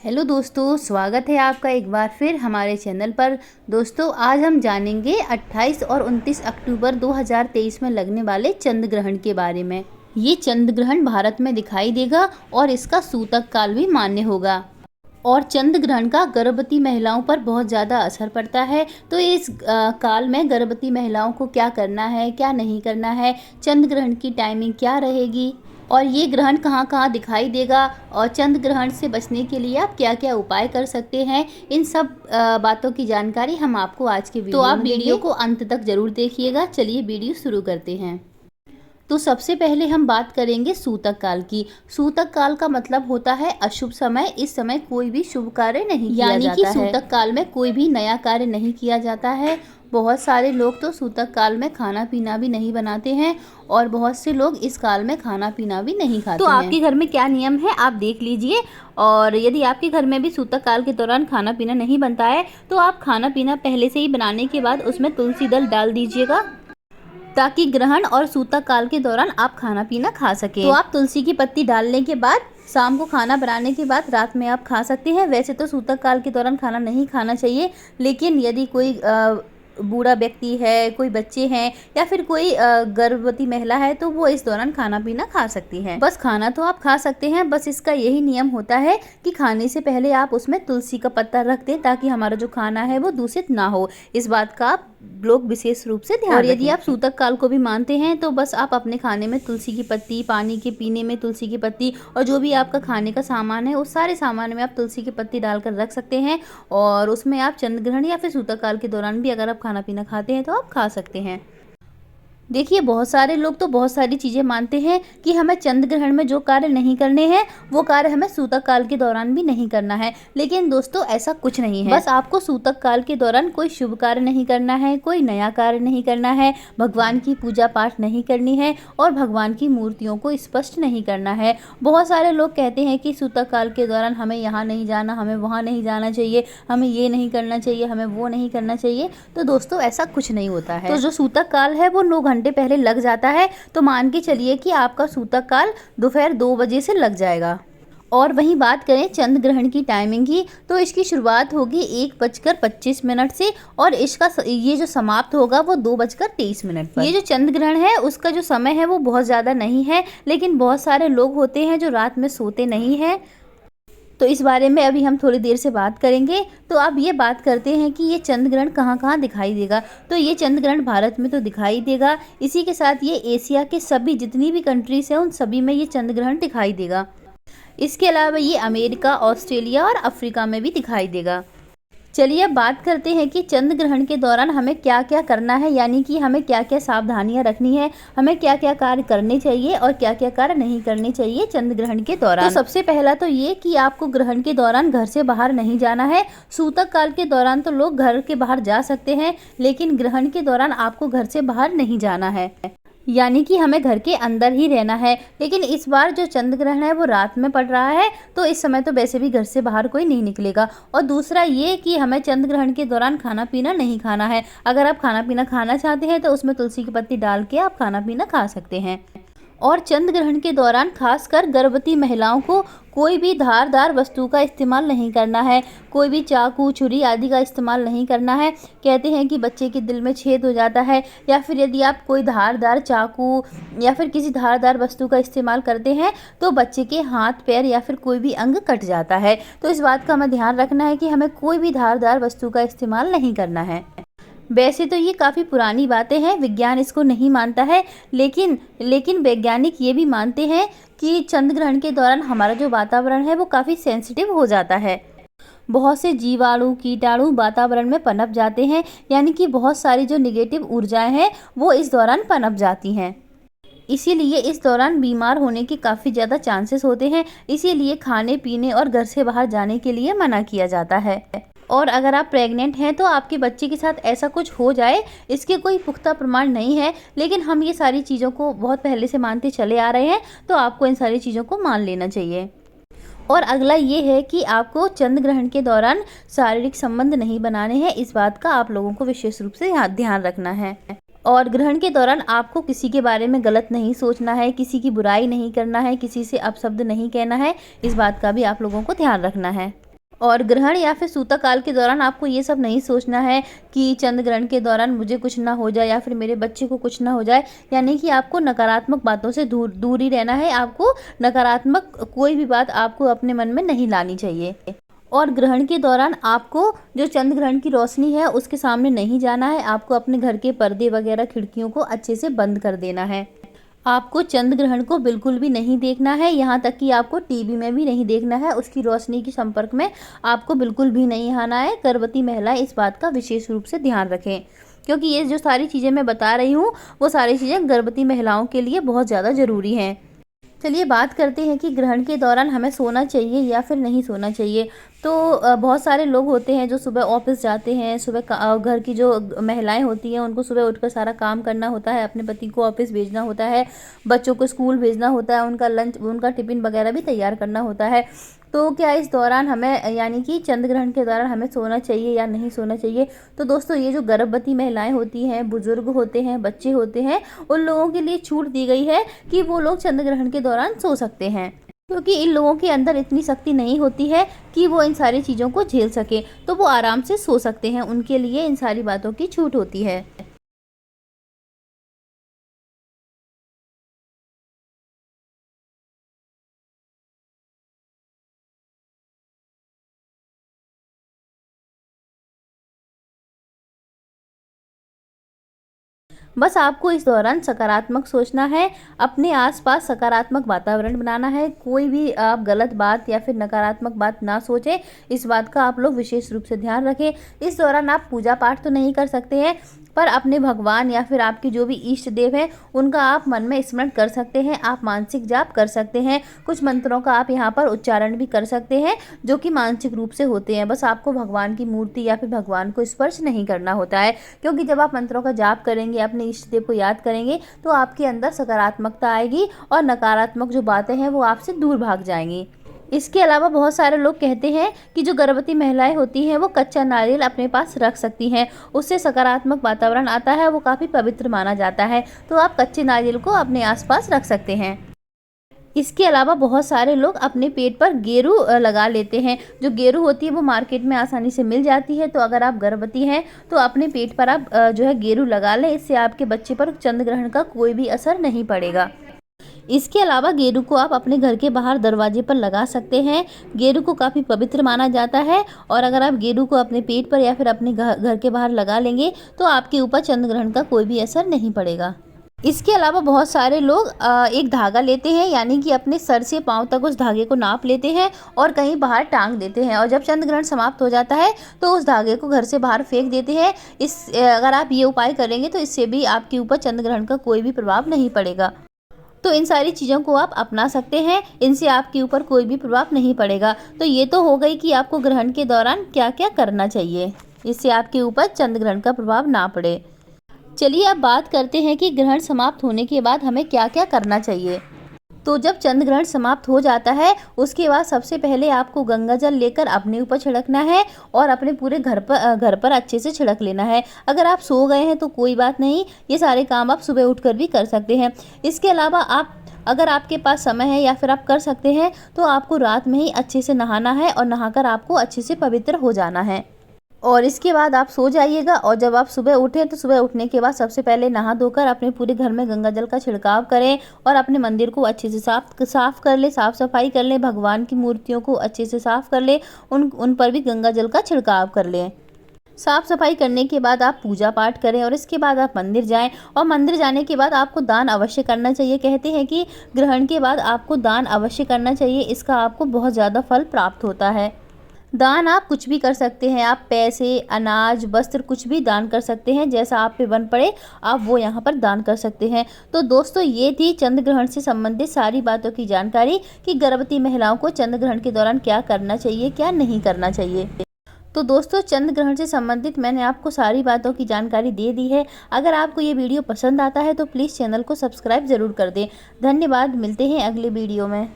Hello दोस्तों, स्वागत है आपका एक बार फिर हमारे चैनल पर। दोस्तों, आज हम जानेंगे 28 और 29 अक्टूबर 2023 में लगने वाले चंद्र ग्रहण के बारे में। ये चंद्र ग्रहण भारत में दिखाई देगा और इसका सूतक काल भी मान्य होगा। और चंद्र ग्रहण का गर्भवती महिलाओं पर बहुत ज़्यादा असर पड़ता है। तो इस काल में गर्भवती महिलाओं को क्या करना है, क्या नहीं करना है, चंद्र ग्रहण की टाइमिंग क्या रहेगी और ये ग्रहण कहाँ कहाँ दिखाई देगा और चंद्र ग्रहण से बचने के लिए आप क्या क्या उपाय कर सकते हैं, इन सब बातों की जानकारी हम आपको आज के वीडियो में देंगे। तो आप वीडियो को अंत तक जरूर देखिएगा। चलिए वीडियो शुरू करते हैं। तो सबसे पहले हम बात करेंगे सूतक काल की। सूतक काल का मतलब होता है अशुभ समय। इस समय कोई भी शुभ कार्य नहीं किया जाता है। यानी कि सूतक काल में कोई भी नया कार्य नहीं किया जाता है। बहुत सारे लोग तो सूतक काल में खाना पीना भी नहीं बनाते हैं और बहुत से लोग इस काल में खाना पीना भी नहीं खाते हैं। तो आपके घर में क्या नियम है आप देख लीजिए। और यदि आपके घर में भी सूतक काल के दौरान खाना पीना नहीं बनता है तो आप खाना पीना पहले से ही बनाने के बाद उसमें तुलसी दल डाल दीजिएगा, ताकि ग्रहण और सूतक काल के दौरान आप खाना पीना खा सकें। तो आप तुलसी की पत्ती डालने के बाद शाम को खाना बनाने के बाद रात में आप खा सकते हैं। वैसे तो सूतक काल के दौरान खाना नहीं खाना चाहिए, लेकिन यदि कोई बूढ़ा व्यक्ति है, कोई बच्चे हैं या फिर कोई गर्भवती महिला है तो वो इस दौरान खाना पीना खा सकती है। बस खाना तो आप खा सकते हैं, बस इसका यही नियम होता है कि खाने से पहले आप उसमें तुलसी का पत्ता रख दें, ताकि हमारा जो खाना है वो दूषित ना हो। इस बात का आप लोग विशेष रूप से ध्यान रखें। और यदि आप सूतक काल को भी मानते हैं तो बस आप अपने खाने में तुलसी की पत्ती, पानी के पीने में तुलसी की पत्ती और जो भी आपका खाने का सामान है उस सारे सामान में आप तुलसी की पत्ती डालकर रख सकते हैं। और उसमें आप चंद्र ग्रहण या फिर सूतक काल के दौरान भी अगर आप खाना पीना खाते हैं तो आप खा सकते हैं। देखिए, बहुत सारे लोग तो बहुत सारी चीज़ें मानते हैं कि हमें चंद्र ग्रहण में जो कार्य नहीं करने हैं वो कार्य हमें सूतक काल के दौरान भी नहीं करना है। लेकिन दोस्तों, ऐसा कुछ नहीं है। बस आपको सूतक काल के दौरान कोई शुभ कार्य नहीं करना है, कोई नया कार्य नहीं करना है, भगवान की पूजा पाठ नहीं करनी है और भगवान की मूर्तियों को स्पष्ट नहीं करना है। बहुत सारे लोग कहते हैं कि सूतक काल के दौरान हमें यहाँ नहीं जाना, हमें वहाँ नहीं जाना चाहिए, हमें ये नहीं करना चाहिए, हमें वो नहीं करना चाहिए। तो दोस्तों, ऐसा कुछ नहीं होता है। तो जो सूतक काल है वो 9 घंटे पहले लग जाता है, तो मान के चलिए कि आपका सूतक काल दोपहर 2 बजे से लग जाएगा। और वहीं बात करें चंद्र ग्रहण की टाइमिंग की, तो इसकी शुरुआत होगी 1:25 से और इसका ये जो समाप्त होगा वो 2:23 पर। ये जो चंद्र ग्रहण है उसका जो समय है वो बहुत ज़्यादा नहीं है, लेकिन बहुत सारे लोग होते हैं जो रात में सोते नहीं हैं, तो इस बारे में अभी हम थोड़ी देर से बात करेंगे। तो अब ये बात करते हैं कि ये चंद्र ग्रहण कहाँ कहाँ दिखाई देगा। तो ये चंद्र ग्रहण भारत में तो दिखाई देगा, इसी के साथ ये एशिया के सभी जितनी भी कंट्रीज हैं उन सभी में ये चंद्र ग्रहण दिखाई देगा। इसके अलावा ये अमेरिका, ऑस्ट्रेलिया और अफ्रीका में भी दिखाई देगा। चलिए अब बात करते हैं कि चंद्र ग्रहण के दौरान हमें क्या क्या करना है, यानी कि हमें क्या क्या सावधानियां रखनी है, हमें क्या क्या कार्य करने चाहिए और क्या क्या कार्य नहीं करने चाहिए चंद्र ग्रहण के दौरान। तो सबसे पहला तो ये कि आपको ग्रहण के दौरान घर से बाहर नहीं जाना है। सूतक काल के दौरान तो लोग घर के बाहर जा सकते हैं, लेकिन ग्रहण के दौरान आपको घर से बाहर नहीं जाना है, यानी कि हमें घर के अंदर ही रहना है। लेकिन इस बार जो चंद्र ग्रहण है वो रात में पड़ रहा है, तो इस समय तो वैसे भी घर से बाहर कोई नहीं निकलेगा। और दूसरा ये कि हमें चंद्र ग्रहण के दौरान खाना पीना नहीं खाना है। अगर आप खाना पीना खाना चाहते हैं तो उसमें तुलसी की पत्ती डाल के आप खाना पीना खा सकते हैं। और चंद्र ग्रहण के दौरान खासकर गर्भवती महिलाओं को कोई भी धारदार वस्तु का इस्तेमाल नहीं करना है, कोई भी चाकू, छुरी आदि का इस्तेमाल नहीं करना है। कहते हैं कि बच्चे के दिल में छेद हो जाता है, या फिर यदि आप कोई धारदार चाकू या फिर किसी धारदार वस्तु का इस्तेमाल करते हैं तो बच्चे के हाथ, पैर या फिर कोई भी अंग कट जाता है। तो इस बात का हमें ध्यान रखना है कि हमें कोई भी धारदार वस्तु का इस्तेमाल नहीं करना है। वैसे तो ये काफ़ी पुरानी बातें हैं, विज्ञान इसको नहीं मानता है, लेकिन वैज्ञानिक ये भी मानते हैं कि चंद्र ग्रहण के दौरान हमारा जो वातावरण है वो काफ़ी सेंसिटिव हो जाता है। बहुत से जीवाणु, कीटाणु वातावरण में पनप जाते हैं, यानी कि बहुत सारी जो निगेटिव ऊर्जाएं हैं वो इस दौरान पनप जाती हैं। इसीलिए इस दौरान बीमार होने के काफ़ी ज़्यादा चांसेस होते हैं। इसीलिए खाने पीने और घर से बाहर जाने के लिए मना किया जाता है। और अगर आप प्रेग्नेंट हैं तो आपके बच्चे के साथ ऐसा कुछ हो जाए, इसके कोई पुख्ता प्रमाण नहीं है, लेकिन हम ये सारी चीज़ों को बहुत पहले से मानते चले आ रहे हैं, तो आपको इन सारी चीज़ों को मान लेना चाहिए। और अगला ये है कि आपको चंद्र ग्रहण के दौरान शारीरिक संबंध नहीं बनाने हैं। इस बात का आप लोगों को विशेष रूप से ध्यान रखना है। और ग्रहण के दौरान आपको किसी के बारे में गलत नहीं सोचना है, किसी की बुराई नहीं करना है, किसी से अपशब्द नहीं कहना है। इस बात का भी आप लोगों को ध्यान रखना है। और ग्रहण या फिर सूतकाल के दौरान आपको ये सब नहीं सोचना है कि चंद्र ग्रहण के दौरान मुझे कुछ ना हो जाए या फिर मेरे बच्चे को कुछ ना हो जाए। यानी कि आपको नकारात्मक बातों से दूर ही रहना है। आपको नकारात्मक कोई भी बात आपको अपने मन में नहीं लानी चाहिए। और ग्रहण के दौरान आपको जो चंद्र ग्रहण की रोशनी है उसके सामने नहीं जाना है। आपको अपने घर के पर्दे वगैरह खिड़कियों को अच्छे से बंद कर देना है। आपको चंद्र ग्रहण को बिल्कुल भी नहीं देखना है, यहाँ तक कि आपको टीवी में भी नहीं देखना है। उसकी रोशनी के संपर्क में आपको बिल्कुल भी नहीं आना है। गर्भवती महिलाएं इस बात का विशेष रूप से ध्यान रखें, क्योंकि ये जो सारी चीज़ें मैं बता रही हूँ वो सारी चीज़ें गर्भवती महिलाओं के लिए बहुत ज़्यादा ज़रूरी हैं। चलिए बात करते हैं कि ग्रहण के दौरान हमें सोना चाहिए या फिर नहीं सोना चाहिए। तो बहुत सारे लोग होते हैं जो सुबह ऑफिस जाते हैं। सुबह घर की जो महिलाएं होती हैं उनको सुबह उठकर सारा काम करना होता है, अपने पति को ऑफिस भेजना होता है, बच्चों को स्कूल भेजना होता है, उनका लंच उनका टिफ़िन वगैरह भी तैयार करना होता है। तो क्या इस दौरान हमें यानी कि चंद्र ग्रहण के दौरान हमें सोना चाहिए या नहीं सोना चाहिए? तो दोस्तों ये जो गर्भवती महिलाएं होती हैं, बुजुर्ग होते हैं, बच्चे होते हैं, उन लोगों के लिए छूट दी गई है कि वो लोग चंद्र ग्रहण के दौरान सो सकते हैं, क्योंकि इन लोगों के अंदर इतनी शक्ति नहीं होती है कि वो इन सारी चीज़ों को झेल सके। तो वो आराम से सो सकते हैं, उनके लिए इन सारी बातों की छूट होती है। बस आपको इस दौरान सकारात्मक सोचना है, अपने आसपास सकारात्मक वातावरण बनाना है। कोई भी आप गलत बात या फिर नकारात्मक बात ना सोचें, इस बात का आप लोग विशेष रूप से ध्यान रखें। इस दौरान आप पूजा पाठ तो नहीं कर सकते हैं, पर अपने भगवान या फिर आपके जो भी इष्ट देव हैं उनका आप मन में स्मरण कर सकते हैं। आप मानसिक जाप कर सकते हैं, कुछ मंत्रों का आप यहाँ पर उच्चारण भी कर सकते हैं जो कि मानसिक रूप से होते हैं। बस आपको भगवान की मूर्ति या फिर भगवान को स्पर्श नहीं करना होता है, क्योंकि जब आप मंत्रों का जाप करेंगे, अपने इष्ट देव को याद करेंगे, तो आपके अंदर सकारात्मकता आएगी और नकारात्मक जो बातें हैं वो आपसे दूर भाग जाएंगी। इसके अलावा बहुत सारे लोग कहते हैं कि जो गर्भवती महिलाएं होती हैं वो कच्चा नारियल अपने पास रख सकती हैं, उससे सकारात्मक वातावरण आता है, वो काफ़ी पवित्र माना जाता है। तो आप कच्चे नारियल को अपने आसपास रख सकते हैं। इसके अलावा बहुत सारे लोग अपने पेट पर गेरू लगा लेते हैं। जो गेरू होती है वो मार्केट में आसानी से मिल जाती है। तो अगर आप गर्भवती हैं तो अपने पेट पर आप जो है गेरू लगा लें, इससे आपके बच्चे पर चंद्र ग्रहण का कोई भी असर नहीं पड़ेगा। इसके अलावा गेरू को आप अपने घर के बाहर दरवाजे पर लगा सकते हैं। गेरू को काफ़ी पवित्र माना जाता है, और अगर आप गेरू को अपने पेट पर या फिर अपने घर के बाहर लगा लेंगे तो आपके ऊपर चंद्र ग्रहण का कोई भी असर नहीं पड़ेगा। इसके अलावा बहुत सारे लोग एक धागा लेते हैं, यानी कि अपने सर से पाँव तक उस धागे को नाप लेते हैं और कहीं बाहर टांग देते हैं, और जब चंद्र ग्रहण समाप्त हो जाता है तो उस धागे को घर से बाहर फेंक देते हैं। अगर आप ये उपाय करेंगे तो इससे भी आपके ऊपर चंद्र ग्रहण का कोई भी प्रभाव नहीं पड़ेगा। तो इन सारी चीज़ों को आप अपना सकते हैं, इनसे आपके ऊपर कोई भी प्रभाव नहीं पड़ेगा। तो ये तो हो गई कि आपको ग्रहण के दौरान क्या क्या करना चाहिए, इससे आपके ऊपर चंद्र ग्रहण का प्रभाव ना पड़े। चलिए अब बात करते हैं कि ग्रहण समाप्त होने के बाद हमें क्या क्या करना चाहिए। तो जब चंद्र ग्रहण समाप्त हो जाता है उसके बाद सबसे पहले आपको गंगा जल लेकर अपने ऊपर छिड़कना है और अपने पूरे घर पर अच्छे से छिड़क लेना है। अगर आप सो गए हैं तो कोई बात नहीं, ये सारे काम आप सुबह उठकर भी कर सकते हैं। इसके अलावा अगर आपके पास समय है या फिर आप कर सकते हैं तो आपको रात में ही अच्छे से नहाना है, और नहाकर आपको अच्छे से पवित्र हो जाना है, और इसके बाद आप सो जाइएगा। और जब आप सुबह उठें तो सुबह उठने के बाद सबसे पहले नहा धोकर अपने पूरे घर में गंगा जल का छिड़काव करें और अपने मंदिर को अच्छे से साफ कर ले, साफ सफाई कर ले, भगवान की मूर्तियों को अच्छे से साफ कर ले, उन पर भी गंगा जल का छिड़काव कर लें। साफ सफाई करने के बाद आप पूजा पाठ करें और इसके बाद आप मंदिर जाएं, और मंदिर जाने के बाद आपको दान अवश्य करना चाहिए। कहते हैं कि ग्रहण के बाद आपको दान अवश्य करना चाहिए, इसका आपको बहुत ज़्यादा फल प्राप्त होता है। दान आप कुछ भी कर सकते हैं, आप पैसे, अनाज, वस्त्र कुछ भी दान कर सकते हैं, जैसा आप पे बन पड़े आप वो यहाँ पर दान कर सकते हैं। तो दोस्तों ये थी चंद्र ग्रहण से संबंधित सारी बातों की जानकारी कि गर्भवती महिलाओं को चंद्र ग्रहण के दौरान क्या करना चाहिए, क्या नहीं करना चाहिए। तो दोस्तों चंद्र ग्रहण से संबंधित मैंने आपको सारी बातों की जानकारी दे दी है। अगर आपको ये वीडियो पसंद आता है तो प्लीज़ चैनल को सब्सक्राइब ज़रूर कर दें। धन्यवाद, मिलते हैं अगले वीडियो में।